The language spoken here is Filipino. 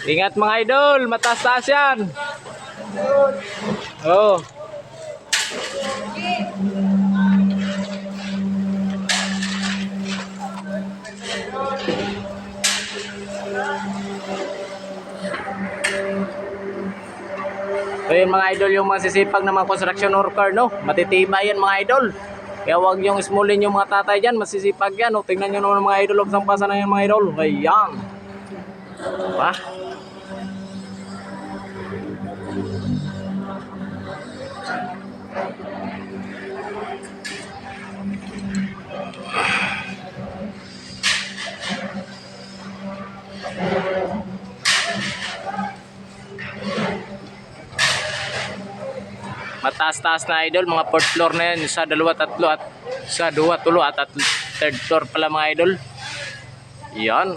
Ingat mga idol, mataas-taas yan. Oh. So yun mga idol, yung mga sisipag na mga construction worker, no? Matitibay yan mga idol. Kaya huwag yung smallin yung mga tatay dyan, masisipag yan. No? Tingnan nyo naman mga idol, huwag sampasan na yan mga idol. Ayan. Diba? Mataas-taas na idol, mga 4th floor na yan, sa 2, 3 at sa 2, 3 at third floor pala mga idol. Yan.